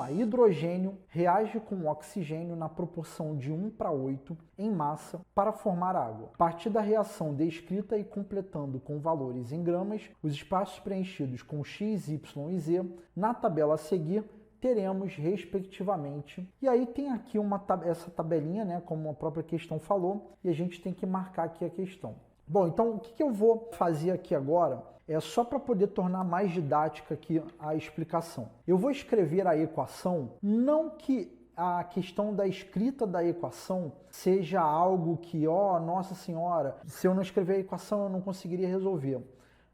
lá. Hidrogênio reage com oxigênio na proporção de 1:8 em massa para formar água. A partir da reação descrita e completando com valores em gramas, os espaços preenchidos com X, Y e Z, na tabela a seguir, teremos respectivamente. E aí tem aqui essa tabelinha, né, como a própria questão falou, e a gente tem que marcar aqui a questão. Bom, então o que eu vou fazer aqui agora é só para poder tornar mais didática aqui a explicação. Eu vou escrever a equação, não que a questão da escrita da equação seja algo que, nossa senhora, se eu não escrever a equação eu não conseguiria resolver.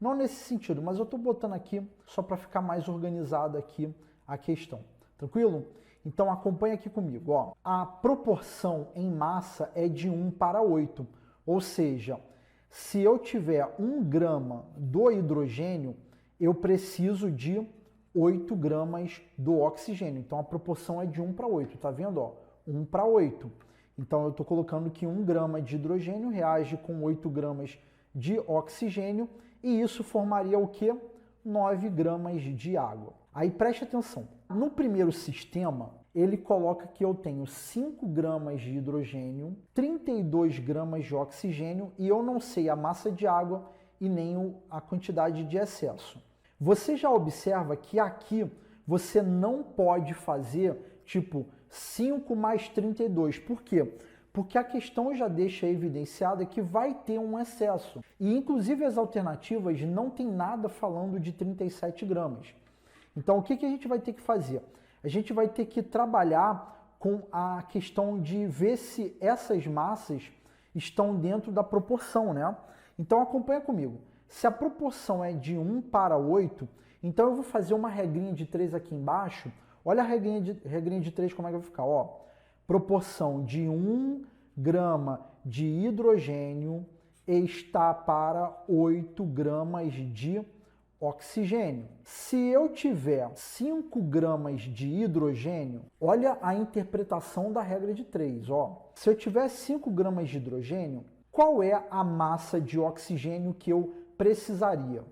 Não nesse sentido, mas eu estou botando aqui só para ficar mais organizada aqui a questão. Tranquilo? Então acompanha aqui comigo. Ó. A proporção em massa é de 1:8, ou seja, se eu tiver 1 grama do hidrogênio, eu preciso de 8 gramas do oxigênio. Então a proporção é de 1:8, tá vendo? Ó? 1:8. Então eu estou colocando que 1 grama de hidrogênio reage com 8 gramas de oxigênio e isso formaria o quê? 9 gramas de água. Aí preste atenção. No primeiro sistema, ele coloca que eu tenho 5 gramas de hidrogênio, 32 gramas de oxigênio e eu não sei a massa de água e nem a quantidade de excesso. Você já observa que aqui você não pode fazer tipo 5 mais 32. Por quê? Porque a questão já deixa evidenciada que vai ter um excesso. E inclusive as alternativas não tem nada falando de 37 gramas. Então o que a gente vai ter que fazer? A gente vai ter que trabalhar com a questão de ver se essas massas estão dentro da proporção, né? Então acompanha comigo. Se a proporção é de 1:8, então eu vou fazer uma regrinha de 3 aqui embaixo. Olha a regrinha de 3 como é que vai ficar, ó. Proporção de 1 grama de hidrogênio está para 8 gramas de oxigênio. Se eu tiver 5 gramas de hidrogênio, olha a interpretação da regra de 3, ó. Se eu tiver 5 gramas de hidrogênio, qual é a massa de oxigênio que eu precisaria?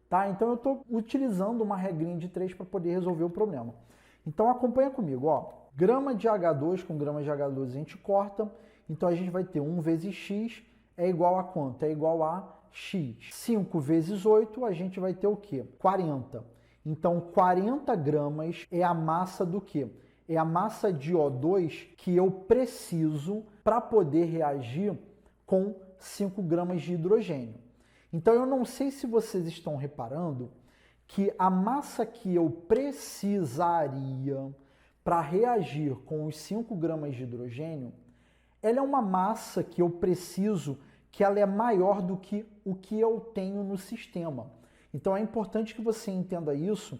Tá? Então eu estou utilizando uma regrinha de 3 para poder resolver o problema. Então acompanha comigo, ó. Grama de H2 com grama de H2 a gente corta, então a gente vai ter 1 vezes x é igual a quanto? É igual a x. 5 vezes 8 a gente vai ter o quê? 40. Então 40 gramas é a massa do quê? É a massa de O2 que eu preciso para poder reagir com 5 gramas de hidrogênio. Então eu não sei se vocês estão reparando que a massa que eu precisaria para reagir com os 5 gramas de hidrogênio, ela é uma massa que eu preciso que ela é maior do que o que eu tenho no sistema. Então é importante que você entenda isso,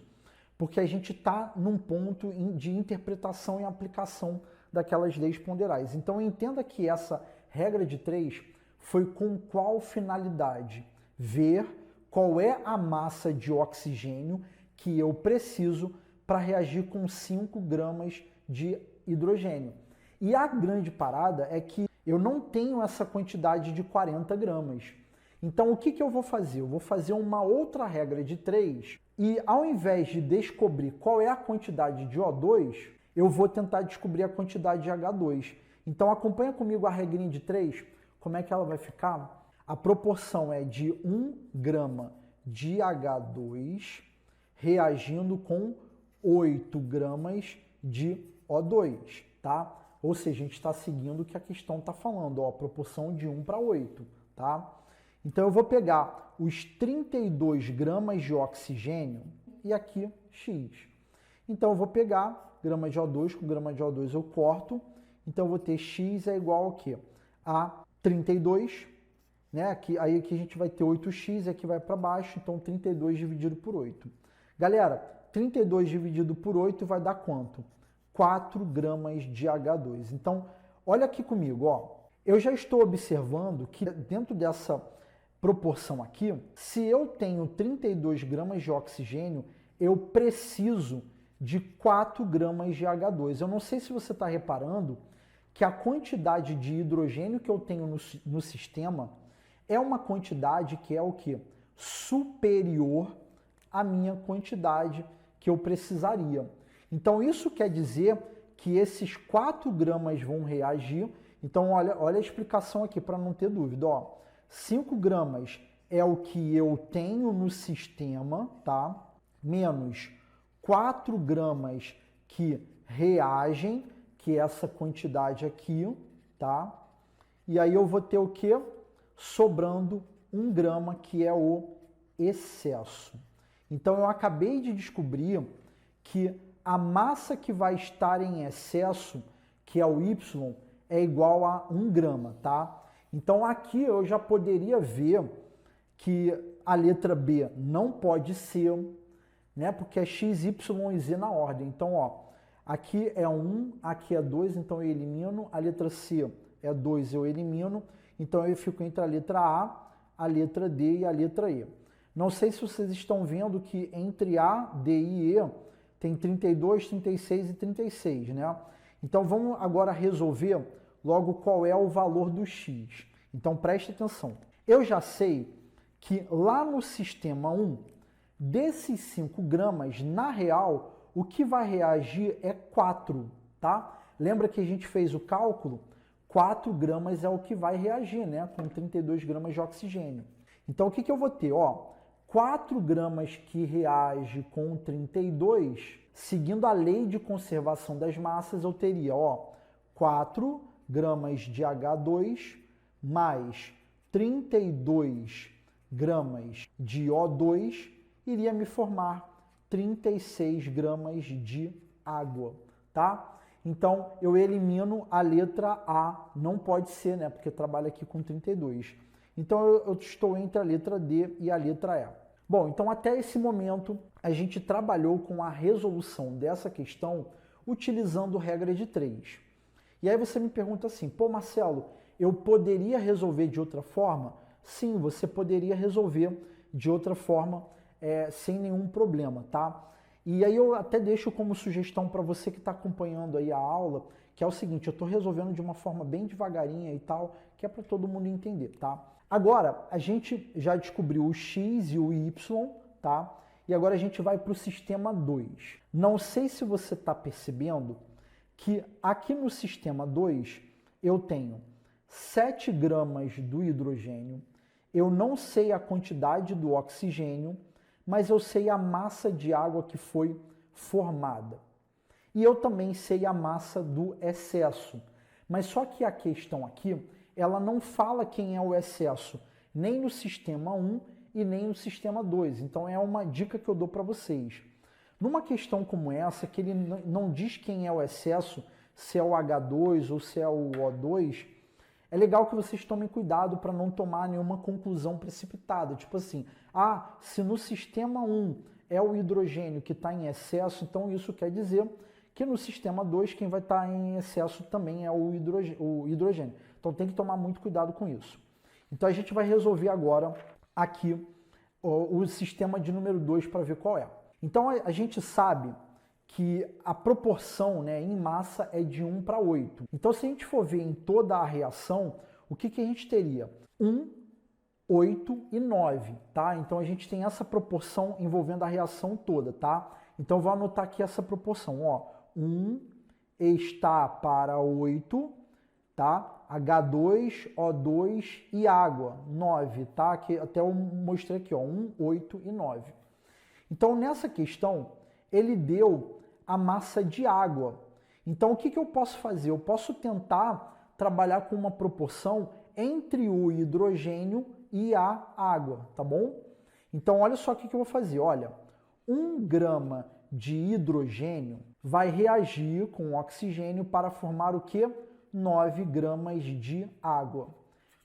porque a gente está num ponto de interpretação e aplicação daquelas leis ponderais. Então entenda que essa regra de 3 foi com qual finalidade? Ver qual é a massa de oxigênio que eu preciso para reagir com 5 gramas de hidrogênio. E a grande parada é que eu não tenho essa quantidade de 40 gramas. Então o que eu vou fazer? Eu vou fazer uma outra regra de 3 e ao invés de descobrir qual é a quantidade de O2, eu vou tentar descobrir a quantidade de H2. Então acompanha comigo a regrinha de 3, como é que ela vai ficar? A proporção é de 1 grama de H2 reagindo com 8 gramas de O2, tá? Ou seja, a gente está seguindo o que a questão está falando, ó, proporção de 1:8, tá? Então eu vou pegar os 32 gramas de oxigênio e aqui x. Então eu vou pegar grama de O2 com grama de O2 eu corto, então eu vou ter x é igual ao quê? A 32, né? Aqui a gente vai ter 8x e aqui vai para baixo, então 32 dividido por 8. Galera, 32 dividido por 8 vai dar quanto? 4 gramas de H2. Então, olha aqui comigo, ó. Eu já estou observando que dentro dessa proporção aqui, se eu tenho 32 gramas de oxigênio, eu preciso de 4 gramas de H2. Eu não sei se você está reparando que a quantidade de hidrogênio que eu tenho no sistema é uma quantidade que é o quê? Superior à minha quantidade que eu precisaria. Então isso quer dizer que esses 4 gramas vão reagir. Então olha a explicação aqui para não ter dúvida. Ó, 5 gramas é o que eu tenho no sistema, tá? Menos 4 gramas que reagem, que é essa quantidade aqui, tá? E aí eu vou ter o quê? Sobrando 1 grama, que é o excesso. Então eu acabei de descobrir que a massa que vai estar em excesso, que é o Y, é igual a 1 grama, tá? Então aqui eu já poderia ver que a letra B não pode ser, né? Porque é X, Y e Z na ordem. Então, ó, aqui é 1, aqui é 2, então eu elimino. A letra C é 2, eu elimino. Então eu fico entre a letra A, letra D e a letra E. Não sei se vocês estão vendo que entre A, D e E tem 32, 36 e 36, né? Então vamos agora resolver logo qual é o valor do X. Então preste atenção. Eu já sei que lá no sistema 1, desses 5 gramas, na real, o que vai reagir é 4, tá? Lembra que a gente fez o cálculo? 4 gramas é o que vai reagir, né? Com 32 gramas de oxigênio. Então o que eu vou ter? Ó, 4 gramas que reage com 32, seguindo a lei de conservação das massas, eu teria, ó, 4 gramas de H2 mais 32 gramas de O2 iria me formar 36 gramas de água, tá? Então, eu elimino a letra A, não pode ser, né? Porque trabalha aqui com 32. Então, eu estou entre a letra D e a letra E. Bom, então até esse momento, a gente trabalhou com a resolução dessa questão utilizando regra de 3. E aí você me pergunta assim, pô Marcelo, eu poderia resolver de outra forma? Sim, você poderia resolver de outra forma sem nenhum problema, tá? E aí eu até deixo como sugestão para você que está acompanhando aí a aula, que é o seguinte, eu estou resolvendo de uma forma bem devagarinha e tal, que é para todo mundo entender, tá? Agora, a gente já descobriu o X e o Y, tá? E agora a gente vai para o sistema 2. Não sei se você está percebendo que aqui no sistema 2 eu tenho 7 gramas do hidrogênio, eu não sei a quantidade do oxigênio, mas eu sei a massa de água que foi formada. E eu também sei a massa do excesso. Mas só que a questão aqui, ela não fala quem é o excesso, nem no sistema 1 e nem no sistema 2. Então é uma dica que eu dou para vocês. Numa questão como essa, que ele não diz quem é o excesso, se é o H2 ou se é o O2, é legal que vocês tomem cuidado para não tomar nenhuma conclusão precipitada. Tipo assim, se no sistema 1 é o hidrogênio que está em excesso, então isso quer dizer que no sistema 2 quem vai estar em excesso também é o hidrogênio. Então tem que tomar muito cuidado com isso. Então a gente vai resolver agora aqui o sistema de número 2 para ver qual é. Então a gente sabe que a proporção, né, em massa é de 1 para 8. Então se a gente for ver em toda a reação, o que a gente teria? 1, 8 e 9, tá? Então a gente tem essa proporção envolvendo a reação toda, tá? Então vou anotar aqui essa proporção, ó. 1 está para 8, tá? H2, O2 e água, 9, tá? Que até eu mostrei aqui, ó, 1, 8 e 9. Então nessa questão, ele deu a massa de água. Então o que eu posso fazer? Eu posso tentar trabalhar com uma proporção entre o hidrogênio e a água, tá bom? Então olha só o que eu vou fazer, olha, 1 grama de hidrogênio vai reagir com oxigênio para formar o que? 9 gramas de água.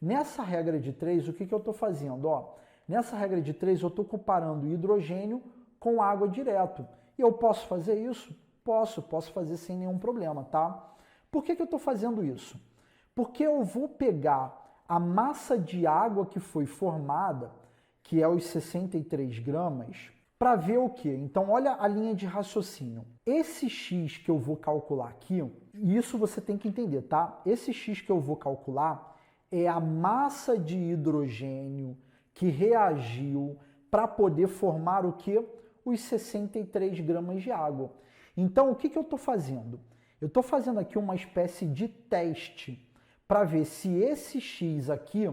Nessa regra de 3, o que eu estou fazendo? Ó, nessa regra de 3, eu estou comparando hidrogênio com água direto. E eu posso fazer isso? Posso fazer sem nenhum problema, tá? Por que eu estou fazendo isso? Porque eu vou pegar a massa de água que foi formada, que é os 63 gramas, para ver o quê? Então, olha a linha de raciocínio. Esse X que eu vou calcular aqui, isso você tem que entender, tá? Esse X que eu vou calcular é a massa de hidrogênio que reagiu para poder formar o quê? Os 63 gramas de água. Então, o que eu estou fazendo? Eu estou fazendo aqui uma espécie de teste para ver se esse X aqui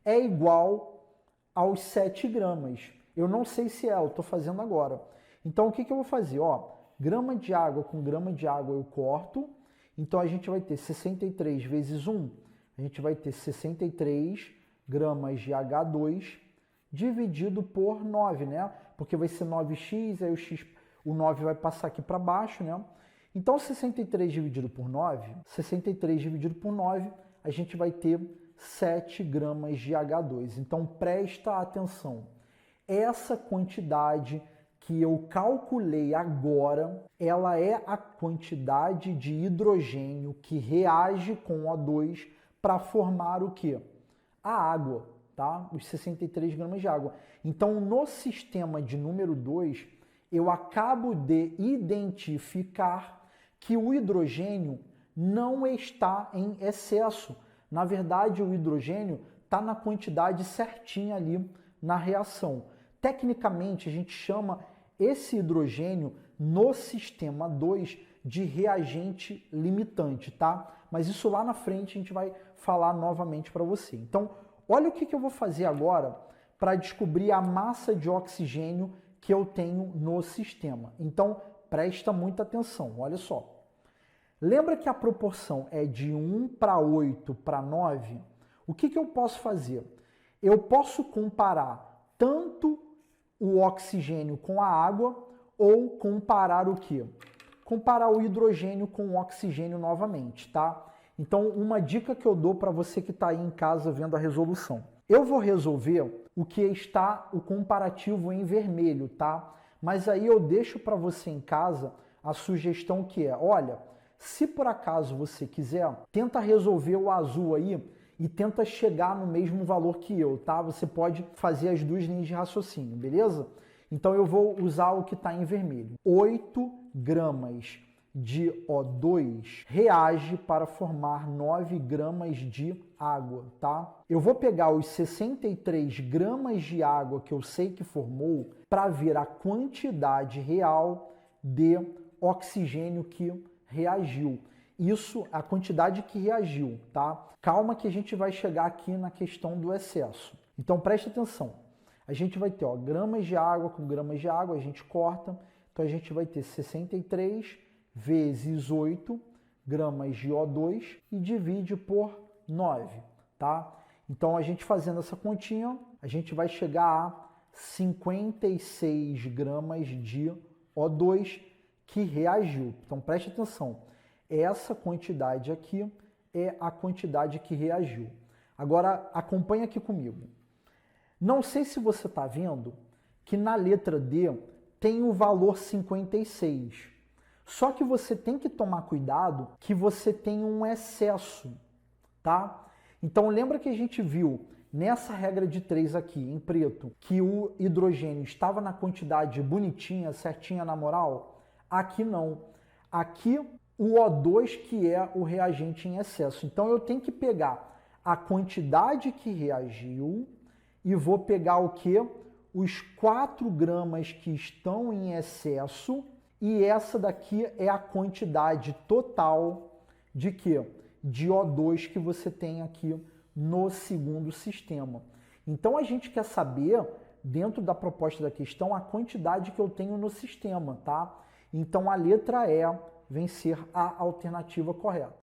é igual aos 7 gramas. Eu não sei se é, eu estou fazendo agora. Então, o que eu vou fazer? Ó, grama de água com grama de água eu corto. Então, a gente vai ter 63 vezes 1. A gente vai ter 63 gramas de H2 dividido por 9, né? Porque vai ser 9x, aí o 9 vai passar aqui para baixo, né? Então, 63 dividido por 9, 63 dividido por 9, a gente vai ter 7 gramas de H2. Então, presta atenção. Essa quantidade que eu calculei agora, ela é a quantidade de hidrogênio que reage com O2 para formar o quê? A água, tá? Os 63 gramas de água. Então, no sistema de número 2, eu acabo de identificar que o hidrogênio não está em excesso. Na verdade, o hidrogênio está na quantidade certinha ali na reação. Tecnicamente, a gente chama esse hidrogênio no sistema 2 de reagente limitante, tá? Mas isso lá na frente a gente vai falar novamente para você. Então, olha o que eu vou fazer agora para descobrir a massa de oxigênio que eu tenho no sistema. Então, presta muita atenção, olha só. Lembra que a proporção é de 1 para 8 para 9? O que eu posso fazer? Eu posso comparar tanto o oxigênio com a água ou comparar o quê? Comparar o hidrogênio com o oxigênio novamente, tá? Então, uma dica que eu dou para você que está aí em casa vendo a resolução. Eu vou resolver o que está o comparativo em vermelho, tá? Mas aí eu deixo para você em casa a sugestão que é, olha, se por acaso você quiser, tenta resolver o azul aí e tenta chegar no mesmo valor que eu, tá? Você pode fazer as duas linhas de raciocínio, beleza? Então eu vou usar o que está em vermelho. 8 gramas de O2 reage para formar 9 gramas de água, tá? Eu vou pegar os 63 gramas de água que eu sei que formou para ver a quantidade real de oxigênio que reagiu. Isso, a quantidade que reagiu, tá? Calma que a gente vai chegar aqui na questão do excesso. Então preste atenção. A gente vai ter, ó, gramas de água com gramas de água, a gente corta. Então a gente vai ter 63 vezes 8 gramas de O2 e divide por 9, tá? Então a gente fazendo essa continha, a gente vai chegar a 56 gramas de O2 que reagiu. Então preste atenção, essa quantidade aqui é a quantidade que reagiu. Agora acompanha aqui comigo. Não sei se você está vendo que na letra D tem o valor 56. Só que você tem que tomar cuidado que você tem um excesso, tá? Então lembra que a gente viu nessa regra de 3 aqui, em preto, que o hidrogênio estava na quantidade bonitinha, certinha na moral? Aqui não. Aqui o O2 que é o reagente em excesso. Então eu tenho que pegar a quantidade que reagiu e vou pegar o quê? Os 4 gramas que estão em excesso e essa daqui é a quantidade total de quê? De O2 que você tem aqui no segundo sistema. Então a gente quer saber, dentro da proposta da questão, a quantidade que eu tenho no sistema, tá? Então a letra E vem ser a alternativa correta.